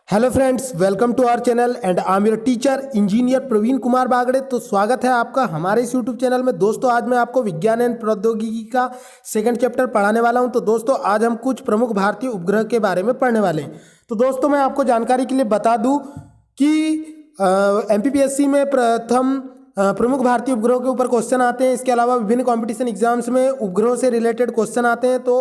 Hello friends, welcome to our channel and I am your teacher engineer Praveen Kumar Bagde. तो स्वागत है आपका हमारे इस यूट्यूब चैनल में। दोस्तों, आज मैं आपको विज्ञान एंड प्रौद्योगिकी का सेकंड चैप्टर पढ़ाने वाला हूं। तो दोस्तों, आज हम कुछ प्रमुख भारतीय उपग्रह के बारे में पढ़ने वाले हैं। तो दोस्तों, मैं आपको जानकारी के लिए बता दूं कि एमपीपीएससी में प्रथम प्रमुख भारतीय उपग्रहों के ऊपर क्वेश्चन आते हैं। इसके अलावा विभिन्न कंपटीशन एग्जाम्स में उपग्रहों से रिलेटेड क्वेश्चन आते हैं। तो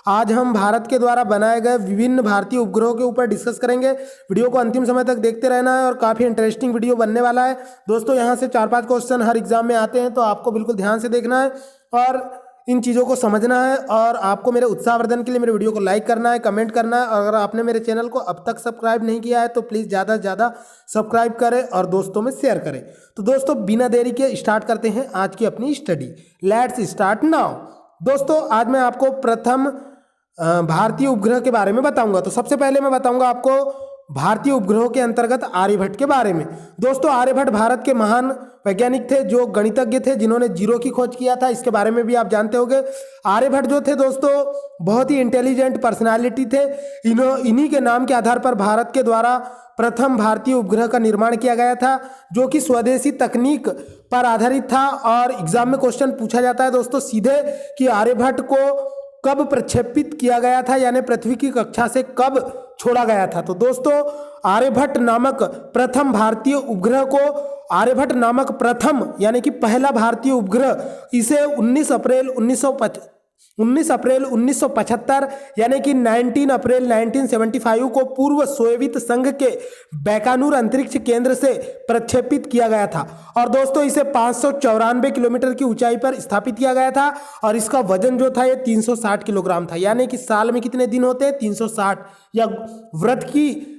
आज हम भारत के द्वारा बनाए गए विभिन्न भारतीय उपग्रहों के ऊपर डिस्कस करेंगे। वीडियो को अंतिम समय तक देखते रहना है और काफ़ी इंटरेस्टिंग वीडियो बनने वाला है। दोस्तों, यहाँ से 4-5 क्वेश्चन हर एग्जाम में आते हैं, तो आपको बिल्कुल ध्यान से देखना है और इन चीज़ों को समझना है। और आपको मेरे उत्साहवर्धन के लिए मेरे वीडियो को लाइक करना है, कमेंट करना है। और अगर आपने मेरे चैनल को अब तक सब्सक्राइब नहीं किया है तो प्लीज़ ज़्यादा से ज़्यादा सब्सक्राइब करें और दोस्तों में शेयर करें। तो दोस्तों, बिना देरी के स्टार्ट करते हैं आज की अपनी स्टडी। Let's start now. दोस्तों, आज मैं आपको प्रथम भारतीय उपग्रह के बारे में बताऊंगा। तो सबसे पहले मैं बताऊंगा आपको भारतीय उपग्रहों के अंतर्गत आर्यभट्ट के बारे में। दोस्तों, आर्यभट्ट भारत के महान वैज्ञानिक थे, जो गणितज्ञ थे, जिन्होंने जीरो की खोज किया था। इसके बारे में भी आप जानते होंगे। आर्यभट्ट जो थे दोस्तों, बहुत ही इंटेलिजेंट पर्सनालिटी थे। इन्हीं के नाम के आधार पर भारत के द्वारा प्रथम भारतीय उपग्रह का निर्माण किया गया था, जो कि स्वदेशी तकनीक पर आधारित था। और एग्जाम में क्वेश्चन पूछा जाता है दोस्तों सीधे कि आर्यभट्ट को कब प्रक्षेपित किया गया था, यानी पृथ्वी की कक्षा से कब छोड़ा गया था। तो दोस्तों, आर्यभट्ट नामक प्रथम भारतीय उपग्रह को, आर्यभट्ट नामक प्रथम यानी कि पहला भारतीय उपग्रह, इसे 19 अप्रैल 1975 यानी कि 19 अप्रैल 1975 को पूर्व सोवियत संघ के बैकानूर अंतरिक्ष केंद्र से प्रक्षेपित किया गया था। और दोस्तों, इसे 594 किलोमीटर की ऊंचाई पर स्थापित किया गया था और इसका वजन जो था ये 360 किलोग्राम था। यानी कि साल में कितने दिन होते हैं? 360। या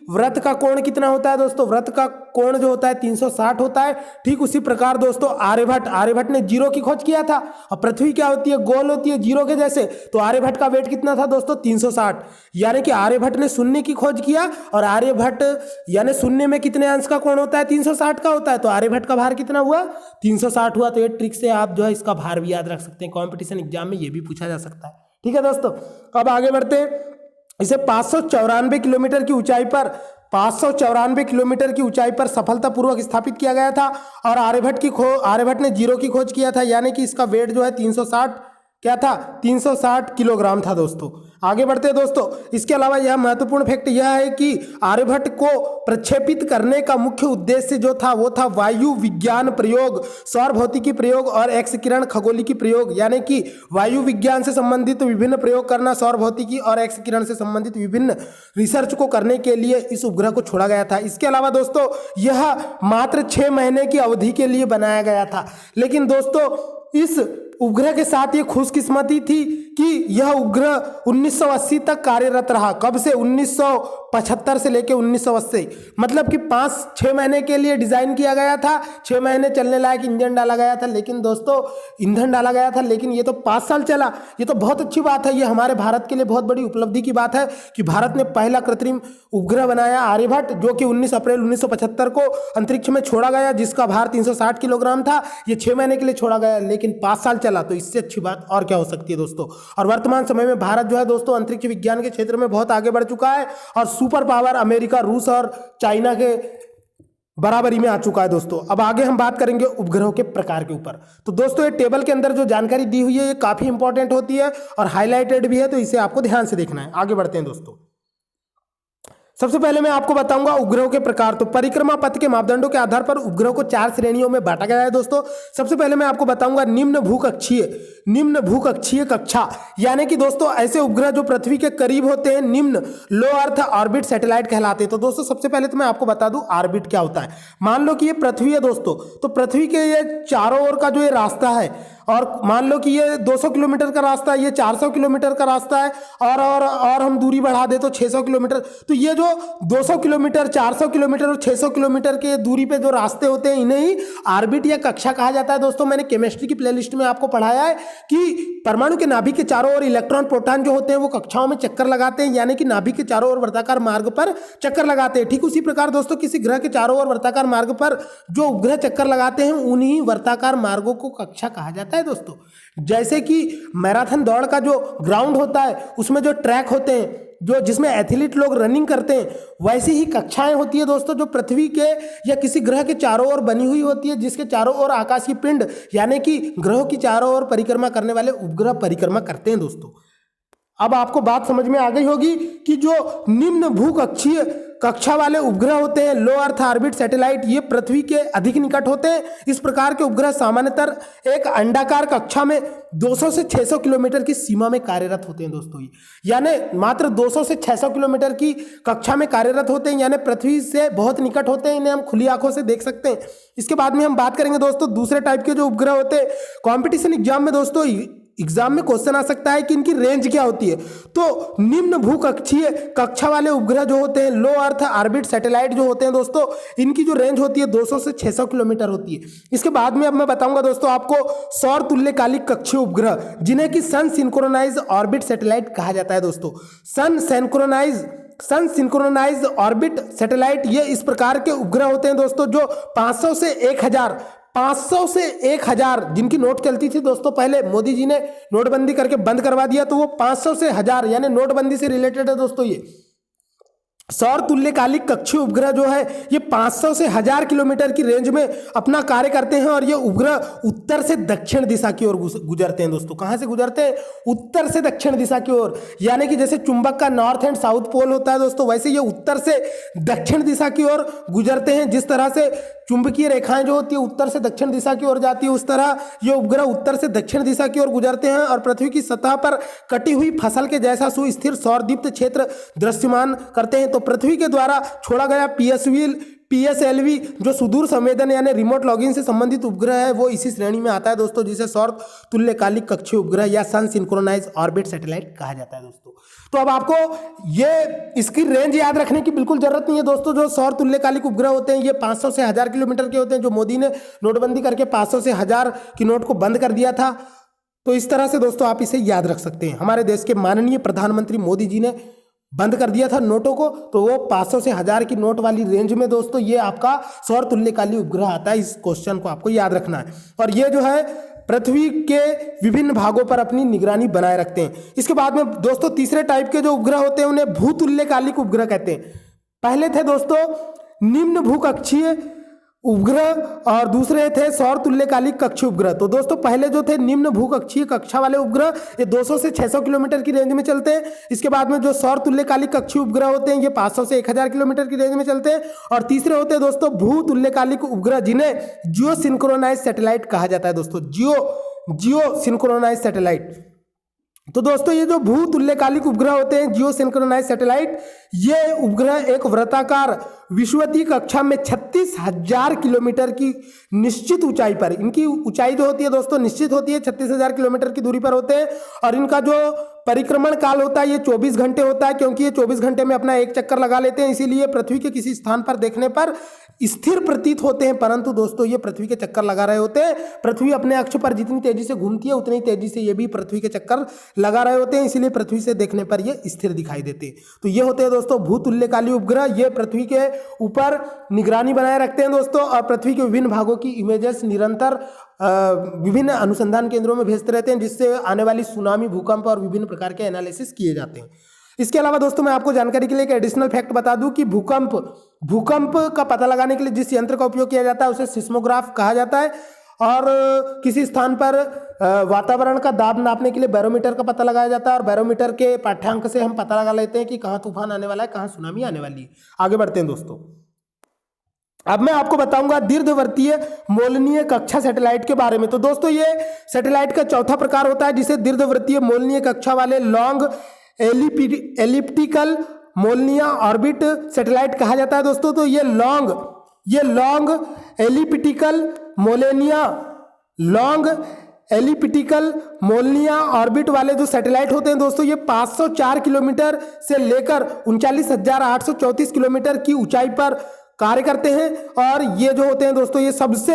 व्रत का कोण कितना होता है दोस्तों? व्रत का कोण जो होता है 360 होता है। ठीक उसी प्रकार दोस्तों, आर्यभट्ट ने जीरो की खोज किया था। और पृथ्वी क्या होती है? गोल होती है, जीरो के जैसे। तो आर्यभट्ट का वेट कितना था दोस्तों? 360। यानी कि आर्यभट्ट ने शून्य की खोज किया। और आर्यभट्ट यानी शून्य में कितने अंश का कोण होता है? 360 का होता है। तो आर्यभट्ट का भार कितना हुआ? 360 हुआ। तो ये ट्रिक से आप जो है इसका भार भी याद रख सकते हैं। कॉम्पिटिशन एग्जाम में ये भी पूछा जा सकता है। ठीक है दोस्तों, अब आगे बढ़ते हैं। इसे 594 किलोमीटर की ऊंचाई पर 594 किलोमीटर की ऊंचाई पर सफलतापूर्वक स्थापित किया गया था। और आर्यभट्ट ने जीरो की खोज किया था। यानी कि इसका वेट जो है 360 क्या था? 360 किलोग्राम था दोस्तों। आगे बढ़ते हैं दोस्तों। इसके अलावा यह महत्वपूर्ण फैक्ट यह है कि आर्यभट्ट को प्रक्षेपित करने का मुख्य उद्देश्य जो था वो था वायु विज्ञान प्रयोग, सौर भौतिकी प्रयोग और एक्स किरण खगोलिकी प्रयोग। यानी कि वायु विज्ञान से संबंधित विभिन्न प्रयोग करना, सौर भौतिकी और एक्स किरण से संबंधित विभिन्न रिसर्च को करने के लिए इस उपग्रह को छोड़ा गया था। इसके अलावा दोस्तों, यह मात्र 6 महीने की अवधि के लिए बनाया गया था। लेकिन दोस्तों, इस उपग्रह के साथ ये खुशकिस्मती थी कि यह उपग्रह 1980 तक कार्यरत रहा। कब से? 1975 से लेकर 1980। मतलब कि 5-6 महीने के लिए डिजाइन किया गया था। 6 महीने चलने लायक इंजन डाला गया था। लेकिन दोस्तों, ईंधन डाला गया था, लेकिन ये तो 5 साल चला। ये तो बहुत अच्छी बात है। ये हमारे भारत के लिए बहुत बड़ी उपलब्धि की बात है कि भारत ने पहला कृत्रिम उपग्रह बनाया आर्यभट्ट, जो कि 19 अप्रैल 1975 को अंतरिक्ष में छोड़ा गया, जिसका भार 360 किलोग्राम था। ये 6 महीने के लिए छोड़ा गया, लेकिन 5 साल चला। तो इससे अच्छी बात और क्या हो सकती है दोस्तों। और वर्तमान समय में भारत जो है दोस्तों, अंतरिक्ष विज्ञान के क्षेत्र में बहुत आगे बढ़ चुका है और सुपर पावर अमेरिका, रूस और चाइना के बराबरी में आ चुका है दोस्तों। अब आगे हम बात करेंगे उपग्रहों के प्रकार के ऊपर। तो दोस्तों, ये टेबल के अंदर जो जानकारी दी हुई है ये काफी इंपॉर्टेंट होती है और हाईलाइटेड भी है, तो इसे आपको ध्यान से देखना है। आगे बढ़ते हैं दोस्तों। सबसे पहले मैं आपको बताऊंगा उपग्रहों के प्रकार। तो परिक्रमा पथ के मापदंडों के आधार पर उपग्रहों को 4 श्रेणियों में बांटा गया है दोस्तों। सबसे पहले मैं आपको बताऊंगा निम्न भूकक्षीय कक्षा। यानी कि दोस्तों, ऐसे उपग्रह जो पृथ्वी के करीब होते हैं, निम्न लो अर्थ ऑर्बिट सैटेलाइट कहलाते हैं। तो दोस्तों, सबसे पहले तो मैं आपको बता दूं ऑर्बिट क्या होता है। मान लो कि ये पृथ्वी है दोस्तों, तो पृथ्वी के ये चारों ओर का जो ये रास्ता है, और मान लो कि ये 200 किलोमीटर का रास्ता है, ये 400 किलोमीटर का रास्ता है, और हम दूरी बढ़ा दे तो 600 किलोमीटर। तो ये जो 200 किलोमीटर, 400 किलोमीटर और 600 किलोमीटर के दूरी पे जो रास्ते होते हैं, इन्हें ही ऑर्बिट या कक्षा कहा जाता है दोस्तों। मैंने केमिस्ट्री की प्लेलिस्ट में आपको पढ़ाया है कि परमाणु के नाभिक के चारों ओर इलेक्ट्रॉन प्रोटॉन जो होते हैं वो कक्षाओं में चक्कर लगाते हैं, यानी कि नाभिक के चारों ओर वर्ताकार मार्ग पर चक्कर लगाते हैं। ठीक उसी प्रकार दोस्तों, किसी ग्रह के चारों ओर वर्ताकार मार्ग पर जो उपग्रह चक्कर लगाते हैं, उन्हीं वर्ताकार मार्गों को कक्षा कहा जाता है दोस्तों। जैसे कि मैराथन दौड़ का जो ग्राउंड होता है, उसमें जो ट्रैक होते हैं, जो जिसमें एथलीट लोग रनिंग करते हैं वैसी ही कक्षाएं होती है दोस्तों, जो पृथ्वी के या किसी ग्रह के चारों ओर बनी हुई होती है, जिसके चारों ओर आकाशीय पिंड यानी कि ग्रहों की चारों ओर परिक्रमा करने वाले उपग्रह परिक्रमा करते हैं दोस्तों। अब आपको बात समझ में आ गई होगी कि जो निम्न भूकक्षीय कक्षा वाले उपग्रह होते हैं, लो अर्थ ऑर्बिट सैटेलाइट, ये पृथ्वी के अधिक निकट होते हैं। इस प्रकार के उपग्रह सामान्यतः एक अंडाकार कक्षा में 200 से 600 किलोमीटर की सीमा में कार्यरत होते हैं दोस्तों। ये यानी मात्र 200 से 600 किलोमीटर की कक्षा में कार्यरत होते हैं, यानी पृथ्वी से बहुत निकट होते हैं। इन्हें हम खुली आंखों से देख सकते हैं। इसके बाद में हम बात करेंगे दोस्तों दूसरे टाइप के जो उपग्रह होते हैं। कॉम्पिटिशन एग्जाम में दोस्तों एग्जाम में क्वेश्चन आ सकता है कि इनकी रेंज क्या होती है। तो निम्न भूकक्षीय कक्षा वाले उपग्रह जो होते हैं, लो अर्थ ऑर्बिट सैटेलाइट जो होते हैं दोस्तों, इनकी जो रेंज होती है 200 से 600 किलोमीटर होती है। इसके बाद में अब मैं बताऊंगा दोस्तों आपको सौर तुल्यकालिक कक्षीय उपग्रह, जिन्हें कि सन सिंक्रोनाइज ऑर्बिट सैटेलाइट कहा जाता है दोस्तों। सन सिंक्रोनाइज ऑर्बिट सैटेलाइट ये इस प्रकार के उपग्रह होते हैं दोस्तों, जो 500 से 1000 जिनकी नोट चलती थी दोस्तों, पहले मोदी जी ने नोटबंदी करके बंद करवा दिया, तो वो 500 से 1000 यानी नोटबंदी से रिलेटेड है दोस्तों। ये सौर तुल्यकालिक कक्षीय उपग्रह जो है ये 500 से 1000 किलोमीटर की रेंज में अपना कार्य करते हैं, और ये उपग्रह उत्तर से दक्षिण दिशा की ओर गुजरते हैं दोस्तों। कहां से गुजरते हैं? उत्तर से दक्षिण दिशा की ओर। यानी कि जैसे चुंबक का नॉर्थ एंड साउथ पोल होता है दोस्तों, वैसे ये उत्तर से दक्षिण दिशा की ओर गुजरते हैं। जिस तरह से चुंबकीय रेखाएं जो होती है उत्तर से दक्षिण दिशा की ओर जाती है, उस तरह ये उपग्रह उत्तर से दक्षिण दिशा की ओर गुजरते हैं और पृथ्वी की सतह पर कटी हुई फसल के जैसा सुस्थिर सौरदीप्त क्षेत्र दृश्यमान करते हैं। तो पृथ्वी के द्वारा छोड़ा गया PSLV जो सुदूर संवेदन यानी रिमोट लॉगिंग से संबंधित उपग्रह है, वो इसी श्रेणी में आता है दोस्तों, जिसे सौर तुल्यकालिक कक्षीय उपग्रह या सन सिंक्रोनाइज ऑर्बिट सैटेलाइट कहा जाता है दोस्तों। तो अब आपको ये इसकी रेंज याद रखने की बिल्कुल जरूरत नहीं है दोस्तों। जो सौर तुल्यकालिक उपग्रह होते हैं ये 500 से 1000 किलोमीटर के होते हैं, जो मोदी ने नोटबंदी करके 500 से 1000 की नोट को बंद कर दिया था। तो इस तरह से दोस्तों आप इसे याद रख सकते हैं। हमारे देश के माननीय प्रधानमंत्री मोदी जी ने बंद कर दिया था नोटों को, तो वो 500 से 1000 की नोट वाली रेंज में दोस्तों ये आपका सौर तुल्यकालिक उपग्रह आता है। इस क्वेश्चन को आपको याद रखना है। और ये जो है पृथ्वी के विभिन्न भागों पर अपनी निगरानी बनाए रखते हैं। इसके बाद में दोस्तों तीसरे टाइप के जो उपग्रह होते हैं उन्हें भूतुल्यकालिक उपग्रह कहते हैं। पहले थे दोस्तों निम्न भूकक्षीय उपग्रह और दूसरे थे सौर तुल्यकालिक कक्षीय उपग्रह। तो दोस्तों पहले जो थे निम्न भूकक्षीय कक्षा वाले उपग्रह, ये 200 से 600 किलोमीटर की रेंज में चलते हैं। इसके बाद में जो सौर तुल्यकालिक कक्षीय उपग्रह होते हैं ये 500 से 1000 किलोमीटर की रेंज में चलते हैं। और तीसरे होते हैं दोस्तों भू तुल्यकालिक उपग्रह, जिन्हें जियो सिंक्रोनाइज सैटेलाइट कहा जाता है दोस्तों, जियो सिंक्रोनाइज सैटेलाइट। तो दोस्तों ये जो भू तुल्यकालिक उपग्रह होते हैं जियो सिंक्रोनाइज सैटेलाइट, ये उपग्रह एक वृत्ताकार विषुवतीय कक्षा में 36,000 किलोमीटर की निश्चित ऊंचाई पर, इनकी ऊंचाई जो होती है दोस्तों निश्चित होती है, 36,000 किलोमीटर की दूरी पर होते हैं। और इनका जो परिक्रमण काल होता है ये 24 घंटे होता है, क्योंकि ये 24 घंटे में अपना एक चक्कर लगा लेते हैं, इसीलिए पृथ्वी के किसी स्थान पर देखने पर स्थिर प्रतीत होते हैं। परंतु दोस्तों ये पृथ्वी के चक्कर लगा रहे होते हैं। पृथ्वी अपने अक्ष पर जितनी तेजी से घूमती है उतनी तेजी से ये भी पृथ्वी के चक्कर लगा रहे होते हैं, इसीलिए पृथ्वी से देखने पर ये स्थिर दिखाई देते हैं। तो ये होते हैं दोस्तों भूतुल्यकालिक उपग्रह। ये पृथ्वी के ऊपर निगरानी बनाए रखते हैं दोस्तों, और पृथ्वी के विभिन्न भागों की इमेजेस निरंतर विभिन्न अनुसंधान केंद्रों में भेजते रहते हैं, जिससे आने वाली सुनामी, भूकंप और विभिन्न प्रकार के एनालिसिस किए जाते हैं। इसके अलावा दोस्तों मैं आपको जानकारी के लिए एक एडिशनल फैक्ट बता दूं कि भूकंप का पता लगाने के लिए जिस यंत्र का उपयोग किया जाता है उसे सिस्मोग्राफ कहा जाता है। और किसी स्थान पर वातावरण का दाब नापने के लिए बैरोमीटर का पता लगाया जाता है, और बैरोमीटर के पाठ्यांक से हम पता लगा लेते हैं कि कहाँ तूफान आने वाला है, कहाँ सुनामी आने वाली है। आगे बढ़ते हैं दोस्तों। अब मैं आपको बताऊंगा दीर्घवृत्तीय मोलनीय कक्षा सैटेलाइट के बारे में। तो दोस्तों ये सैटेलाइट का चौथा प्रकार होता है, जिसे दीर्घवृत्तीय मोलनीय कक्षा वाले long elliptical Molniya orbit satellite कहा जाता है दोस्तों। तो ये लॉन्ग एलिप्टिकल मोलनिया ऑर्बिट वाले जो सैटेलाइट होते हैं दोस्तों, ये 504 किलोमीटर से लेकर 39,834 किलोमीटर की ऊंचाई पर कार्य करते हैं। और ये जो होते हैं दोस्तों ये सबसे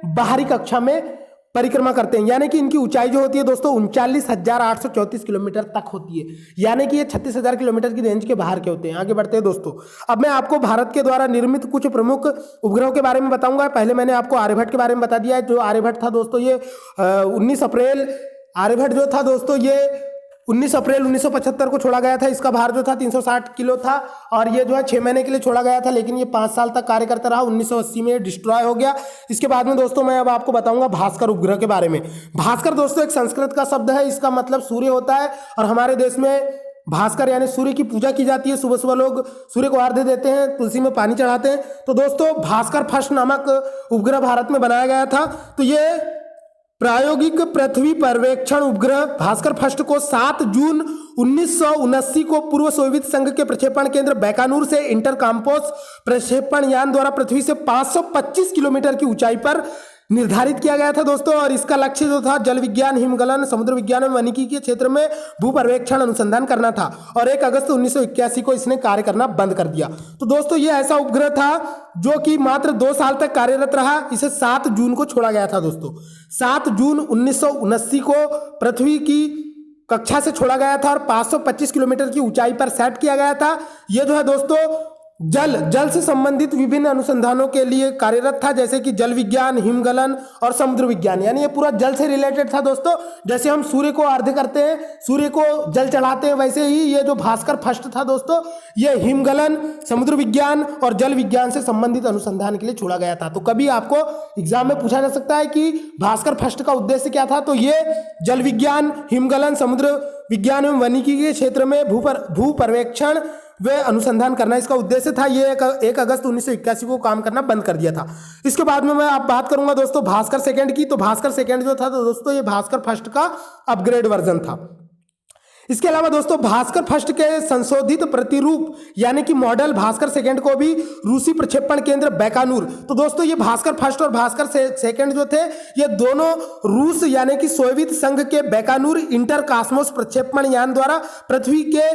बाहरी कक्षा में परिक्रमा करते हैं, यानी कि इनकी ऊंचाई जो होती है दोस्तों 39,834 किलोमीटर तक होती है, यानी कि ये 36,000 किलोमीटर की रेंज के बाहर के होते हैं। आगे बढ़ते हैं दोस्तों। अब मैं आपको भारत के द्वारा निर्मित कुछ प्रमुख उपग्रहों के बारे में बताऊंगा। पहले मैंने आपको आर्यभट्ट के बारे में बता दिया है। जो आर्यभट्ट था दोस्तों ये 19 अप्रैल आर्यभट्ट जो था दोस्तों ये 19 अप्रैल 1975 को छोड़ा गया था। इसका भार जो था 360 किलो था और ये जो है 6 महीने के लिए छोड़ा गया था, लेकिन ये 5 साल तक कार्य करता रहा। 1980 में डिस्ट्रॉय हो गया। इसके बाद में दोस्तों मैं अब आपको बताऊंगा भास्कर उपग्रह के बारे में। भास्कर दोस्तों एक संस्कृत का शब्द है, इसका मतलब सूर्य होता है और हमारे देश में भास्कर यानी सूर्य की पूजा की जाती है। सुबह सुबह लोग सूर्य को अर्घ्य देते हैं, तुलसी में पानी चढ़ाते हैं। तो दोस्तों भास्कर फर्स्ट नामक उपग्रह भारत में बनाया गया था। तो ये प्रायोगिक पृथ्वी पर्यवेक्षण उपग्रह भास्कर फर्स्ट को 7 जून 1979 को पूर्व सोवियत संघ के प्रक्षेपण केंद्र बैकानूर से इंटरकाम्पोस प्रक्षेपण यान द्वारा पृथ्वी से 525 किलोमीटर की ऊंचाई पर निर्धारित किया गया था दोस्तों। और इसका लक्ष्य जो था जल विज्ञान, हिमगलन, समुद्र विज्ञान एवं वानिकी के क्षेत्र में भू पर्यवेक्षण अनुसंधान करना था। और 1 अगस्त 1981 को इसने कार्य करना बंद कर दिया। तो दोस्तों ये ऐसा उपग्रह था जो कि मात्र 2 साल तक कार्यरत रहा। इसे 7 जून को छोड़ा गया था दोस्तों। 7 जून 1979 को पृथ्वी की कक्षा से छोड़ा गया था और 525 किलोमीटर की ऊंचाई पर सेट किया गया था। यह जो है दोस्तों जल से संबंधित विभिन्न अनुसंधानों के लिए कार्यरत था, जैसे कि जल विज्ञान, हिमगलन और समुद्र विज्ञान, यानी ये पूरा जल से रिलेटेड था दोस्तों। जैसे हम सूर्य को अर्घ्य करते हैं, सूर्य को जल चढ़ाते हैं, वैसे ही ये जो भास्कर फर्स्ट था दोस्तों, ये हिमगलन, समुद्र विज्ञान और जल विज्ञान से संबंधित अनुसंधान के लिए छोड़ा गया था। तो कभी आपको एग्जाम में पूछा जा सकता है कि भास्कर फर्स्ट का उद्देश्य क्या था। तो ये जल विज्ञान, हिमगलन, समुद्र विज्ञान एवं वानिकी के क्षेत्र में भू पर्यवेक्षण वे अनुसंधान करना इसका उद्देश्य था। ये 1 अगस्त 1981 को काम करना बंद कर दिया था। इसके बाद में मैं आप बात करूंगा दोस्तों भास्कर सेकंड की। तो भास्कर सेकंड जो था तो दोस्तों ये भास्कर फर्स्ट का अपग्रेड वर्जन था। इसके अलावा दोस्तों भास्कर फर्स्ट के संशोधित प्रतिरूप यानी कि मॉडल भास्कर सेकंड को भी रूसी प्रक्षेपण केंद्र बैकानूर, तो दोस्तों ये भास्कर फर्स्ट और भास्कर सेकंड जो थे ये दोनों रूस यानी कि सोवियत संघ के बैकानूर इंटरकास्मोस प्रक्षेपण यान द्वारा पृथ्वी के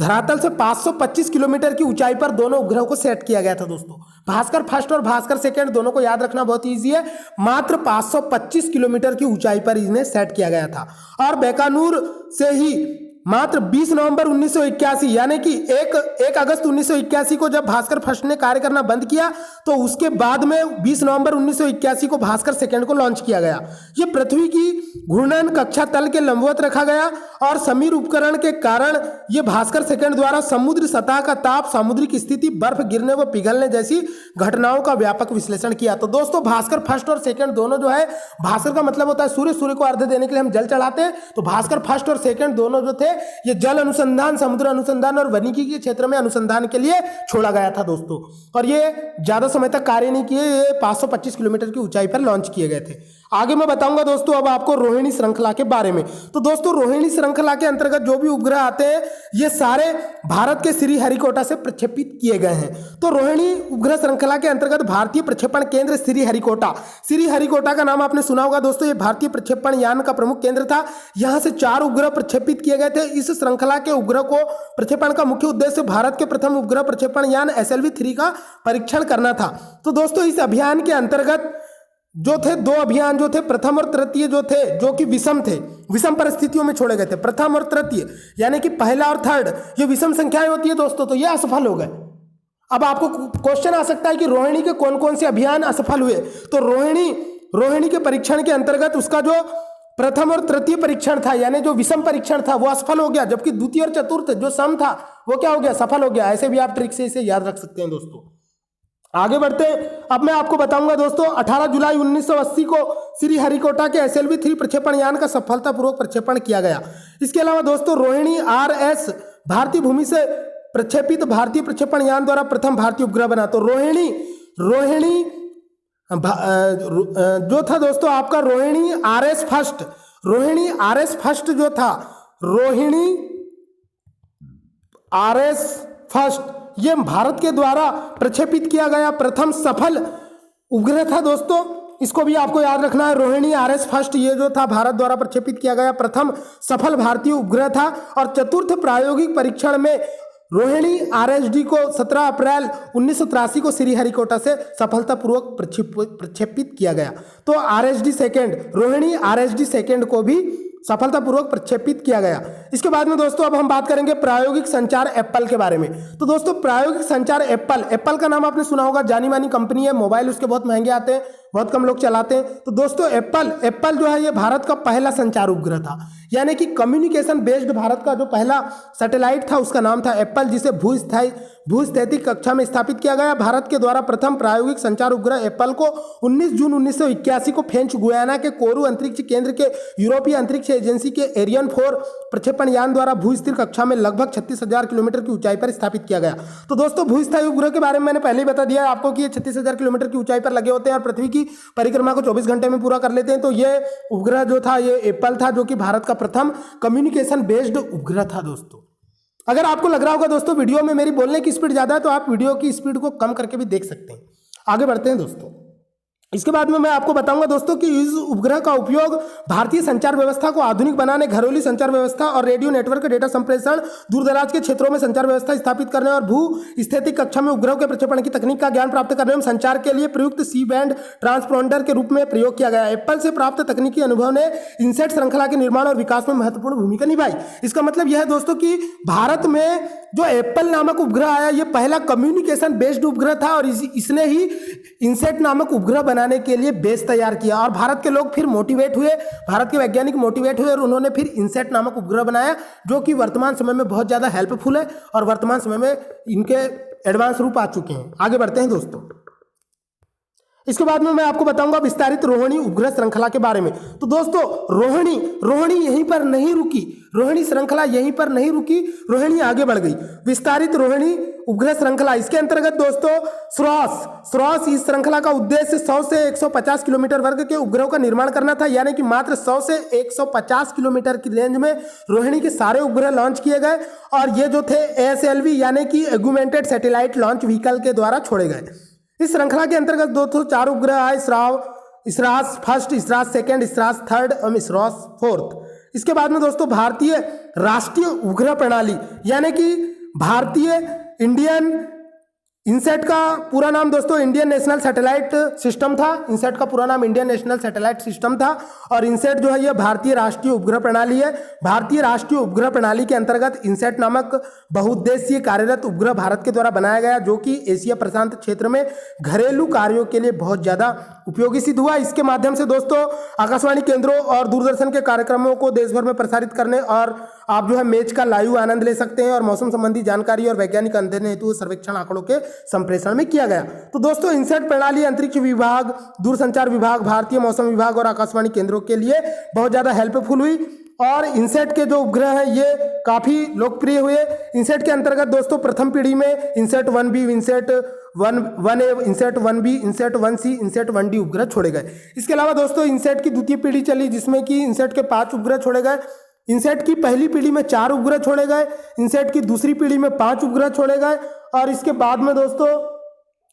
धरातल से 525 किलोमीटर की ऊंचाई पर दोनों उपग्रहों को सेट किया गया था दोस्तों। भास्कर फर्स्ट और भास्कर सेकंड दोनों को याद रखना बहुत इजी है। मात्र 525 किलोमीटर की ऊंचाई पर इन्हें सेट किया गया था और बैकानूर से ही मात्र 20 नवंबर 1981 यानी कि 1 अगस्त 1981 को जब भास्कर फर्स्ट ने कार्य करना बंद किया तो उसके बाद में 20 नवंबर 1981 को भास्कर सेकंड को लॉन्च किया गया। यह पृथ्वी की घूर्णन कक्षा तल के लंबवत रखा गया और समीर उपकरण के कारण यह भास्कर सेकंड द्वारा समुद्र सतह का ताप, सामुद्रिक स्थिति, बर्फ गिरने व पिघलने जैसी घटनाओं का व्यापक विश्लेषण किया। तो दोस्तों भास्कर फर्स्ट और सेकंड दोनों जो है, भास्कर का मतलब होता है सूर्य को अर्घ्य देने के लिए हम जल चढ़ाते हैं, तो भास्कर फर्स्ट और सेकंड दोनों जो थे ये जल अनुसंधान, समुद्र अनुसंधान और वानिकी के क्षेत्र में अनुसंधान के लिए छोड़ा गया था दोस्तों। और ये ज्यादा समय तक कार्य नहीं किए, ये 525 किलोमीटर की ऊंचाई पर लॉन्च किए गए थे। आगे मैं बताऊंगा दोस्तों अब आपको रोहिणी श्रृंखला के बारे में। तो दोस्तों रोहिणी श्रृंखला के अंतर्गत जो भी उपग्रह आते हैं ये सारे भारत के श्रीहरिकोटा से प्रक्षेपित किए गए हैं। तो रोहिणी उपग्रह श्रृंखला के अंतर्गत भारतीय प्रक्षेपण केंद्र श्रीहरिकोटा का नाम आपने सुना होगा दोस्तों। ये भारतीय प्रक्षेपण यान का प्रमुख केंद्र था। यहां से 4 उपग्रह प्रक्षेपित किए गए थे। इस श्रृंखला के उपग्रह को प्रक्षेपण का मुख्य उद्देश्य भारत के प्रथम उपग्रह प्रक्षेपण यान SLV-3 का परीक्षण करना था। तो दोस्तों इस अभियान के अंतर्गत जो थे 2 अभियान जो थे, प्रथम और तृतीय जो थे, जो कि विषम थे, विषम परिस्थितियों में छोड़े गए थे। प्रथम और तृतीय यानी कि पहला और थर्ड ये विषम संख्याएं होती है दोस्तों, तो ये असफल हो गए। अब आपको क्वेश्चन आ सकता है कि रोहिणी के कौन कौन से अभियान असफल हुए। तो रोहिणी के परीक्षण के अंतर्गत उसका जो प्रथम और तृतीय परीक्षण था यानी जो विषम परीक्षण था वो असफल हो गया, जबकि द्वितीय और चतुर्थ जो सम था वो क्या हो गया, सफल हो गया। ऐसे भी आप ट्रिक से इसे याद रख सकते हैं दोस्तों। आगे बढ़ते हैं। अब मैं आपको बताऊंगा दोस्तों 18 जुलाई 1980 को श्रीहरिकोटा के SLV-3 प्रक्षेपण यान का सफलतापूर्वक प्रक्षेपण किया गया। इसके अलावा दोस्तों रोहिणी RS भारतीय भूमि से प्रक्षेपित भारतीय प्रक्षेपण यान द्वारा प्रथम भारतीय उपग्रह बना। तो रोहिणी जो था दोस्तों आपका रोहिणी RS फर्स्ट जो था, रोहिणी RS फर्स्ट ये भारत के द्वारा प्रक्षेपित किया गया प्रथम सफल उपग्रह था दोस्तों। इसको भी आपको याद रखना है। रोहिणी RS फर्स्ट ये जो था भारत द्वारा प्रक्षेपित किया गया प्रथम सफल भारतीय उपग्रह था। और चतुर्थ प्रायोगिक परीक्षण में रोहिणी RSD को 17 अप्रैल 1983 को श्रीहरिकोटा से सफलतापूर्वक प्रक्षेपित किया गया। तो रोहिणी RSD सेकंड को भी सफलतापूर्वक प्रक्षेपित किया गया। इसके बाद में दोस्तों अब हम बात करेंगे प्रायोगिक संचार एप्पल के बारे में। तो दोस्तों प्रायोगिक संचार एप्पल का नाम आपने सुना होगा, जानी मानी कंपनी है, मोबाइल उसके बहुत महंगे आते हैं। बहुत कम लोग चलाते हैं। तो दोस्तों एप्पल जो है ये भारत का पहला संचार उपग्रह था, यानी कि कम्युनिकेशन बेस्ड भारत का जो पहला सैटेलाइट था उसका नाम था एप्पल, जिसे भूस्थैतिक कक्षा में स्थापित किया गया। भारत के द्वारा प्रथम प्रायोगिक संचार उपग्रह एप्पल को 19 जून 1981 को फ्रेंच गुयाना के कोरू अंतरिक्ष केंद्र के यूरोपीय अंतरिक्ष एजेंसी के एरियन 4 प्रक्षेपण यान द्वारा भूस्थिर कक्षा में लगभग 36,000 किलोमीटर की ऊंचाई पर स्थापित किया गया। तो दोस्तों भूस्थायी उपग्रह के बारे में मैंने पहले ही बता दिया है आपको कि ये 36,000 किलोमीटर की ऊंचाई पर लगे होते हैं और पृथ्वी की परिक्रमा को 24 घंटे में पूरा कर लेते हैं। तो ये उपग्रह जो था ये एप्पल था, जो कि भारत का प्रथम कम्युनिकेशन बेस्ड उपग्रह था। दोस्तों अगर आपको लग रहा होगा दोस्तों वीडियो में मेरी बोलने की स्पीड ज़्यादा है, तो आप वीडियो की स्पीड को कम करके भी देख सकते हैं। आगे बढ़ते हैं दोस्तों। इसके बाद में मैं आपको बताऊंगा दोस्तों कि इस उपग्रह का उपयोग भारतीय संचार व्यवस्था को आधुनिक बनाने, घरेलू संचार व्यवस्था और रेडियो नेटवर्क डेटा संप्रेषण, दूरदराज के क्षेत्रों में संचार व्यवस्था स्थापित करने और भू स्थितिक कक्षा में उपग्रह के प्रक्षेपण की तकनीक का ज्ञान प्राप्त करने एवं संचार के लिए प्रयुक्त सी बैंड ट्रांसपोंडर के रूप में प्रयोग किया गया। एप्पल से प्राप्त तकनीकी अनुभव ने इनसेट श्रृंखला के निर्माण और विकास में महत्वपूर्ण भूमिका निभाई। इसका मतलब यह है दोस्तों कि भारत में जो एप्पल नामक उपग्रह आया ये पहला कम्युनिकेशन बेस्ड उपग्रह था और इसने ही इनसेट नामक उपग्रह बनाने के लिए बेस तैयार किया और भारत के लोग फिर मोटिवेट हुए, भारत के वैज्ञानिक मोटिवेट हुए और उन्होंने फिर इनसेट नामक उपग्रह बनाया, जो कि वर्तमान समय में बहुत ज़्यादा हेल्पफुल है और वर्तमान समय में इनके एडवांस रूप आ चुके हैं। आगे बढ़ते हैं दोस्तों। इसके बाद में मैं आपको बताऊंगा विस्तारित रोहिणी उपग्रह श्रृंखला के बारे में। तो दोस्तों रोहिणी यहीं पर नहीं रुकी, रोहिणी श्रृंखला यहीं पर नहीं रुकी, रोहिणी आगे बढ़ गई। विस्तारित रोहिणी उपग्रह श्रृंखला, इसके अंतर्गत दोस्तों स्रॉस इस श्रृंखला का उद्देश्य 100 से 150 किलोमीटर वर्ग के उपग्रहों का निर्माण करना था, यानी कि मात्र 100 से 150 किलोमीटर की रेंज में रोहिणी के सारे उपग्रह लॉन्च किए गए और ये जो थे ASLV यानी कि एगुमेंटेड सैटेलाइट लॉन्च व्हीकल के द्वारा छोड़े गए। इस श्रृंखला के अंतर्गत 204 उपग्रह आए, इसरास फर्स्ट, इसरास सेकेंड, इसरास थर्ड और इसरास फोर्थ। इसके बाद में दोस्तों भारतीय राष्ट्रीय उपग्रह प्रणाली यानी कि भारतीय इंडियन इनसेट का पूरा नाम दोस्तों इंडियन नेशनल सैटेलाइट सिस्टम था। इनसेट का पूरा नाम इंडियन नेशनल सैटेलाइट सिस्टम था और इनसेट जो है ये भारतीय राष्ट्रीय उपग्रह प्रणाली है। भारतीय राष्ट्रीय उपग्रह प्रणाली के अंतर्गत इनसेट नामक बहुउद्देशीय कार्यरत उपग्रह भारत के द्वारा बनाया गया, जो कि एशिया प्रशांत क्षेत्र में घरेलू कार्यों के लिए बहुत ज़्यादा उपयोगी सिद्ध हुआ। इसके माध्यम से दोस्तों आकाशवाणी केंद्रों और दूरदर्शन के कार्यक्रमों को देश भर में प्रसारित करने और आप जो है मैच का लाइव आनंद ले सकते हैं और मौसम संबंधी जानकारी और वैज्ञानिक अध्ययन हेतु सर्वेक्षण आंकड़ों के संप्रेषण में किया गया। तो दोस्तों इनसेट प्रणाली अंतरिक्ष विभाग, दूरसंचार विभाग, भारतीय मौसम विभाग और आकाशवाणी केंद्रों के लिए बहुत ज़्यादा हेल्पफुल हुई और इनसेट के जो उपग्रह हैं ये काफ़ी लोकप्रिय हुए। इनसेट के अंतर्गत दोस्तों प्रथम पीढ़ी में INSAT 1B, INSAT 1A, INSAT 1B, INSAT 1C, INSAT 1D उपग्रह छोड़े गए। इसके अलावा दोस्तों इनसेट की द्वितीय पीढ़ी चली, जिसमें कि इनसेट के 5 उपग्रह छोड़े गए। इनसेट की पहली पीढ़ी में 4 उपग्रह छोड़े गए, इनसेट की दूसरी पीढ़ी में 5 उपग्रह छोड़े गए और इसके बाद में दोस्तों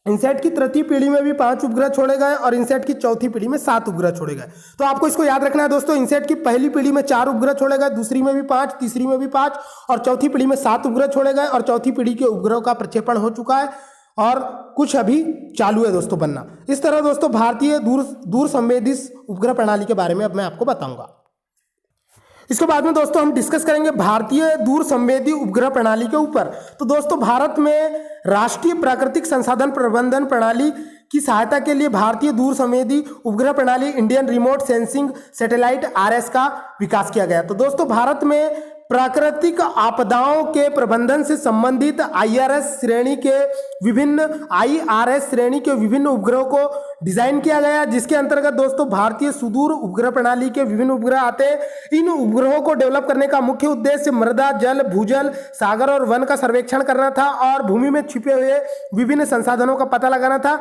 इनसेट की तृतीय पीढ़ी में भी 5 उपग्रह छोड़े गए और इनसेट की चौथी पीढ़ी में 7 उपग्रह छोड़े गए। तो आपको इसको याद रखना है दोस्तों, इनसेट की पहली पीढ़ी में 4 उपग्रह छोड़े गए, दूसरी में भी 5, तीसरी में भी 5 और चौथी पीढ़ी में 7 उपग्रह छोड़े गए और चौथी पीढ़ी के उपग्रहों का प्रक्षेपण हो चुका है और कुछ अभी चालू है दोस्तों बनना। इस तरह दोस्तों भारतीय दूर संवेदी उपग्रह प्रणाली के बारे में अब मैं आपको बताऊंगा। इसके बाद में दोस्तों हम डिस्कस करेंगे भारतीय दूर संवेदी उपग्रह प्रणाली के ऊपर। तो दोस्तों भारत में राष्ट्रीय प्राकृतिक संसाधन प्रबंधन प्रणाली की सहायता के लिए भारतीय दूर संवेदी उपग्रह प्रणाली Indian remote sensing satellite RS का विकास किया गया। तो दोस्तों भारत में प्राकृतिक आपदाओं के प्रबंधन से संबंधित IRS श्रेणी के विभिन्न उपग्रहों को डिजाइन किया गया, जिसके अंतर्गत दोस्तों भारतीय सुदूर उपग्रह प्रणाली के विभिन्न उपग्रह आते हैं। इन उपग्रहों को डेवलप करने का मुख्य उद्देश्य मृदा, जल, भूजल, सागर और वन का सर्वेक्षण करना था और भूमि में छिपे हुए विभिन्न संसाधनों का पता लगाना था,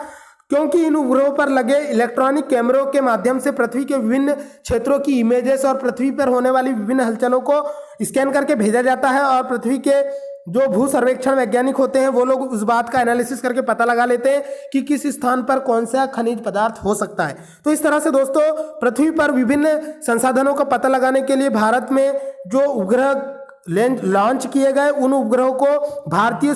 क्योंकि इन उपग्रहों पर लगे इलेक्ट्रॉनिक कैमरों के माध्यम से पृथ्वी के विभिन्न क्षेत्रों की इमेजेस और पृथ्वी पर होने वाली विभिन्न हलचलों को स्कैन करके भेजा जाता है और पृथ्वी के जो भू सर्वेक्षण वैज्ञानिक होते हैं वो लोग उस बात का एनालिसिस करके पता लगा लेते हैं कि किस स्थान पर कौन सा खनिज पदार्थ हो सकता है। तो इस तरह से दोस्तों पृथ्वी पर विभिन्न संसाधनों का पता लगाने के लिए भारत में जो उपग्रह लॉन्च किए गए उन उपग्रहों को भारतीय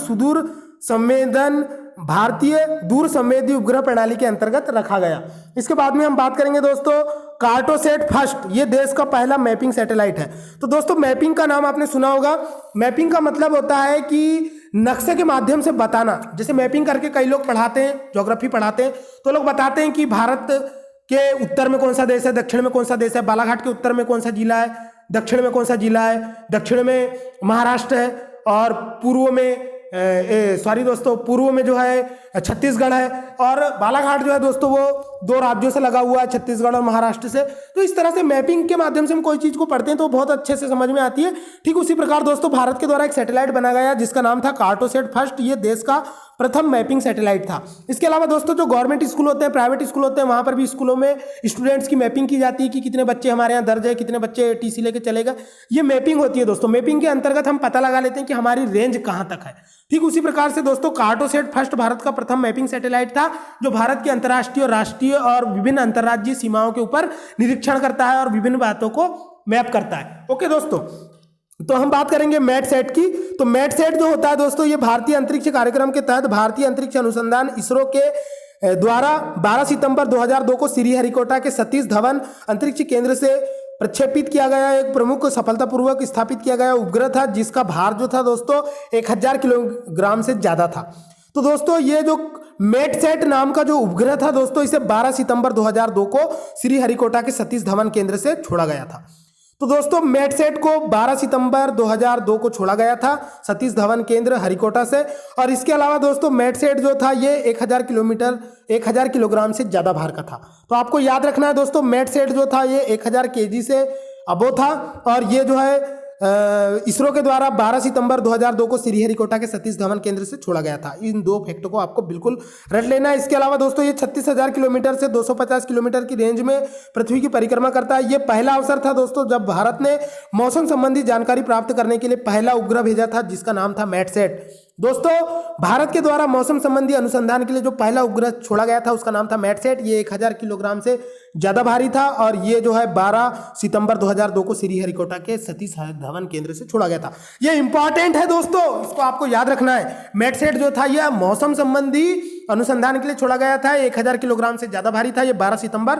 दूर संवेदी उपग्रह प्रणाली के अंतर्गत रखा गया। इसके बाद में हम बात करेंगे दोस्तों कार्टोसैट फर्स्ट, ये देश का पहला मैपिंग सैटेलाइट है। तो दोस्तों मैपिंग का नाम आपने सुना होगा। मैपिंग का मतलब होता है कि नक्शे के माध्यम से बताना। जैसे मैपिंग करके कई लोग पढ़ाते हैं, ज्योग्राफी पढ़ाते हैं, तो लोग बताते हैं कि भारत के उत्तर में कौन सा देश है, दक्षिण में कौन सा देश है, बालाघाट के उत्तर में कौन सा जिला है, दक्षिण में कौन सा जिला है, दक्षिण में महाराष्ट्र है और पूर्व में पूर्व में जो है छत्तीसगढ़ है, और बालाघाट जो है दोस्तों वो 2 राज्यों से लगा हुआ है, छत्तीसगढ़ और महाराष्ट्र से। तो इस तरह से मैपिंग के माध्यम से हम कोई चीज़ को पढ़ते हैं तो बहुत अच्छे से समझ में आती है। ठीक उसी प्रकार दोस्तों भारत के द्वारा एक सैटेलाइट बनाया गया जिसका नाम था कार्टोसैट फर्स्ट। ये देश का प्रथम मैपिंग सैटेलाइट था। इसके अलावा दोस्तों जो गवर्नमेंट स्कूल होते हैं, प्राइवेट स्कूल होते हैं, वहाँ पर भी स्कूलों में स्टूडेंट्स की मैपिंग की जाती है कि कितने बच्चे हमारे यहाँ दर्ज है, कितने बच्चे टीसी लेके चलेगा। ये मैपिंग होती है दोस्तों। मैपिंग के अंतर्गत हम पता लगा लेते हैं कि हमारी रेंज कहाँ तक है। ठीक उसी प्रकार से दोस्तों कार्टोसैट फर्स्ट भारत का प्रथम मैपिंग सैटेलाइट था जो भारत की अंतर्राष्ट्रीय, राष्ट्रीय और विभिन्न अंतर्राज्यीय सीमाओं के ऊपर निरीक्षण करता है और विभिन्न बातों को मैप करता है। ओके दोस्तों, तो हम बात करेंगे मैटसेट की। तो मैटसेट जो होता है दोस्तों, ये भारतीय अंतरिक्ष कार्यक्रम के तहत भारतीय अंतरिक्ष अनुसंधान इसरो के द्वारा 12 सितंबर 2002 को श्रीहरिकोटा के सतीश धवन अंतरिक्ष केंद्र से प्रक्षेपित किया गया एक प्रमुख सफलतापूर्वक स्थापित किया गया उपग्रह था जिसका भार जो था दोस्तों 1000 किलोग्राम से ज्यादा था। तो दोस्तों ये जो मैटसेट नाम का जो उपग्रह था दोस्तों, इसे 12 सितंबर 2002 को श्रीहरिकोटा के सतीश धवन केंद्र से छोड़ा गया था। तो दोस्तों मैटसेट को 12 सितंबर 2002 को छोड़ा गया था सतीश धवन केंद्र हरिकोटा से। और इसके अलावा दोस्तों मैटसेट जो था ये 1000 किलोग्राम से ज़्यादा भार का था। तो आपको याद रखना है दोस्तों, मैटसेट जो था ये 1000 केजी से अबो था और ये जो है इसरो के द्वारा 12 सितंबर 2002 को श्रीहरिकोटा के सतीश धवन केंद्र से छोड़ा गया था। इन 2 फैक्टों को आपको बिल्कुल रट लेना है। इसके अलावा दोस्तों ये 36,000 किलोमीटर से 250 किलोमीटर की रेंज में पृथ्वी की परिक्रमा करता है। ये पहला अवसर था दोस्तों जब भारत ने मौसम संबंधी जानकारी प्राप्त करने के लिए पहला उपग्रह भेजा था जिसका नाम था मैटसेट। दोस्तों भारत के द्वारा मौसम संबंधी अनुसंधान के लिए जो पहला उपग्रह छोड़ा गया था उसका नाम था मैटसेट। ये 1000 किलोग्राम से ज़्यादा भारी था और ये जो है 12 सितंबर 2002 को श्रीहरिकोटा के सतीश धवन केंद्र से छोड़ा गया था। ये इंपॉर्टेंट है दोस्तों, इसको आपको याद रखना है। मैटसेट जो था यह मौसम संबंधी अनुसंधान के लिए छोड़ा गया था, 1000 किलोग्राम से ज़्यादा भारी था। ये 12 सितंबर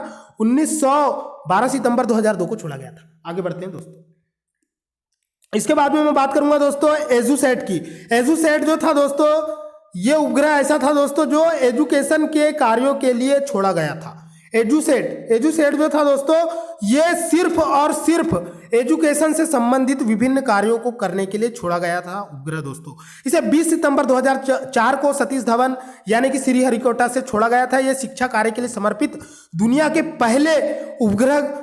2002 को छोड़ा गया था। आगे बढ़ते हैं दोस्तों। इसके बाद में मैं बात करूंगा दोस्तों एजुसेट की। एजुसेट जो था दोस्तों ये उपग्रह ऐसा था दोस्तों जो एजुकेशन के कार्यों के लिए छोड़ा गया था। एजुसेट जो था दोस्तों ये सिर्फ और सिर्फ एजुकेशन से संबंधित विभिन्न कार्यों को करने के लिए छोड़ा गया था उपग्रह दोस्तों। इसे 20 सितंबर 2004 को सतीश धवन यानी कि श्रीहरिकोटा से छोड़ा गया था। यह शिक्षा कार्य के लिए समर्पित दुनिया के पहले उपग्रह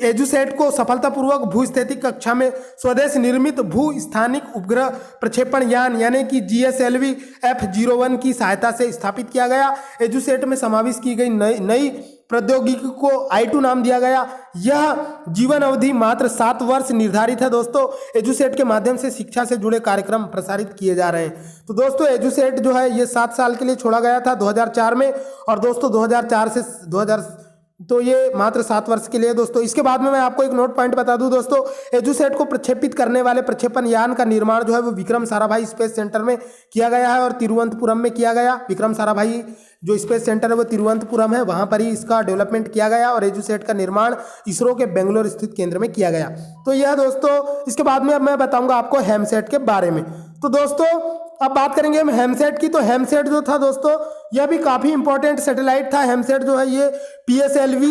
एजुसेट को सफलतापूर्वक भूस्थितिक कक्षा में स्वदेश निर्मित भू स्थानिक उपग्रह प्रक्षेपण यान यानी कि GSLV F-01 की सहायता से स्थापित किया गया। एजुसेट में समावेश की गई नई प्रौद्योगिकी को I2 नाम दिया गया। यह जीवन अवधि मात्र 7 वर्ष निर्धारित है दोस्तों। एजुसेट के माध्यम से शिक्षा से जुड़े कार्यक्रम प्रसारित किए जा रहे हैं। तो दोस्तों एजुसेट जो है ये 7 साल के लिए छोड़ा गया था 2004 में और दोस्तों 2004 से 2000 तो ये मात्र 7 वर्ष के लिए दोस्तों। इसके बाद में मैं आपको एक नोट पॉइंट बता दूं दोस्तों, एजुसेट को प्रक्षेपित करने वाले प्रक्षेपण यान का निर्माण जो है वो विक्रम साराभाई स्पेस सेंटर में किया गया है और तिरुवनंतपुरम में किया गया। विक्रम साराभाई जो स्पेस सेंटर है वो तिरुवनंतपुरम है, वहाँ पर ही इसका डेवलपमेंट किया गया और एजुसेट का निर्माण इसरो के बेंगलोर स्थित केंद्र में किया गया। तो यह दोस्तों, इसके बाद में अब मैं बताऊंगा आपको हेमसेट के बारे में। तो दोस्तों अब बात करेंगे हम हेमसेट की। तो हेमसेट जो था दोस्तों यह भी काफ़ी इंपॉर्टेंट सैटेलाइट था। हेमसेट जो है ये PSLV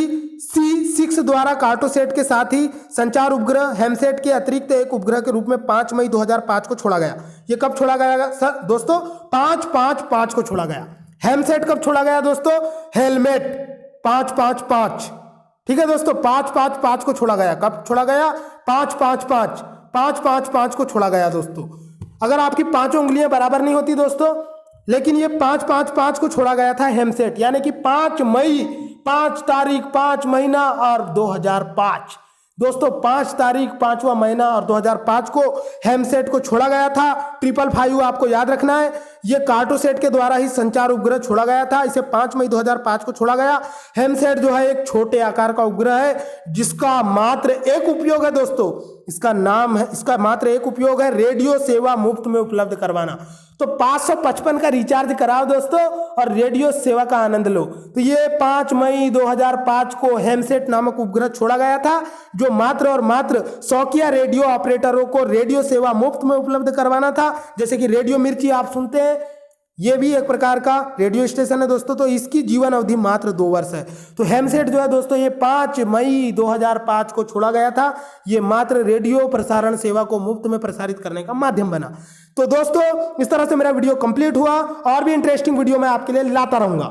C6 द्वारा कार्टोसेट के साथ ही संचार उपग्रह हेमसेट के अतिरिक्त एक उपग्रह के रूप में 5 मई 2005 को छोड़ा गया। ये कब छोड़ा गया सर दोस्तों? 5-5-5 को छोड़ा गया। हेमसेट कब छोड़ा गया दोस्तों? हेलमेट 5-5-5, ठीक है दोस्तों, 5-5-5 को छोड़ा गया। कब छोड़ा गया? 5-5-5 को छोड़ा गया दोस्तों। अगर आपकी 5 उंगलियां बराबर नहीं होती दोस्तों, लेकिन ये 5-5-5 को छोड़ा गया था हेमसेट, यानी कि 5 मई, 5 तारीख, 5 महीना और 2005 दोस्तों, 5 तारीख 5वां महीना और 2005 को हेमसेट को छोड़ा गया था। 555 आपको याद रखना है। ये कार्टोसेट के द्वारा ही संचार उपग्रह छोड़ा गया था। इसे 5 मई 2005 को छोड़ा गया। हेमसेट जो है एक छोटे आकार का उपग्रह है जिसका मात्र एक उपयोग है दोस्तों, इसका नाम है, इसका मात्र एक उपयोग है रेडियो सेवा मुफ्त में उपलब्ध करवाना। तो 555 का रिचार्ज कराओ दोस्तों और रेडियो सेवा का आनंद लो। तो ये 5 मई 2005 को हेमसेट नामक उपग्रह छोड़ा गया था जो मात्र और मात्र शौकिया रेडियो ऑपरेटरों को रेडियो सेवा मुफ्त में उपलब्ध करवाना था। जैसे कि रेडियो मिर्ची आप सुनते हैं, ये भी एक प्रकार का रेडियो स्टेशन है दोस्तों। तो इसकी जीवन अवधि मात्र 2 वर्ष है। तो हेमसेट जो है दोस्तों ये 5 मई 2005 को छोड़ा गया था। ये मात्र रेडियो प्रसारण सेवा को मुफ्त में प्रसारित करने का माध्यम बना। तो दोस्तों इस तरह से मेरा वीडियो कंप्लीट हुआ। और भी इंटरेस्टिंग वीडियो मैं आपके लिए लाता रहूंगा।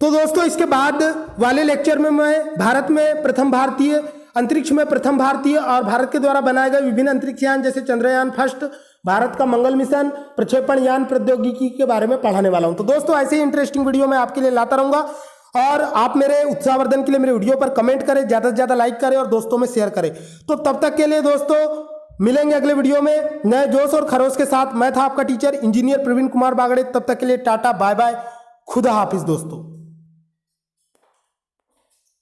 तो दोस्तों इसके बाद वाले लेक्चर में मैं भारत में प्रथम भारतीय, अंतरिक्ष में प्रथम भारतीय और भारत के द्वारा बनाए गए विभिन्न अंतरिक्ष यान जैसे चंद्रयान फर्स्ट, भारत का मंगल मिशन, प्रक्षेपण यान प्रौद्योगिकी के बारे में पढ़ाने वाला हूं। तो दोस्तों ऐसे ही इंटरेस्टिंग वीडियो मैं आपके लिए लाता रहूंगा। और आप मेरे उत्साहवर्धन के लिए मेरे वीडियो पर कमेंट करें, ज्यादा से ज्यादा लाइक करें और दोस्तों में शेयर करें। तो तब तक के लिए दोस्तों मिलेंगे अगले वीडियो में नए जोश और खरोश के साथ। मैं था आपका टीचर इंजीनियर प्रवीण कुमार बागड़े। तब तक के लिए टाटा बाय बाय, खुदा हाफिज दोस्तों।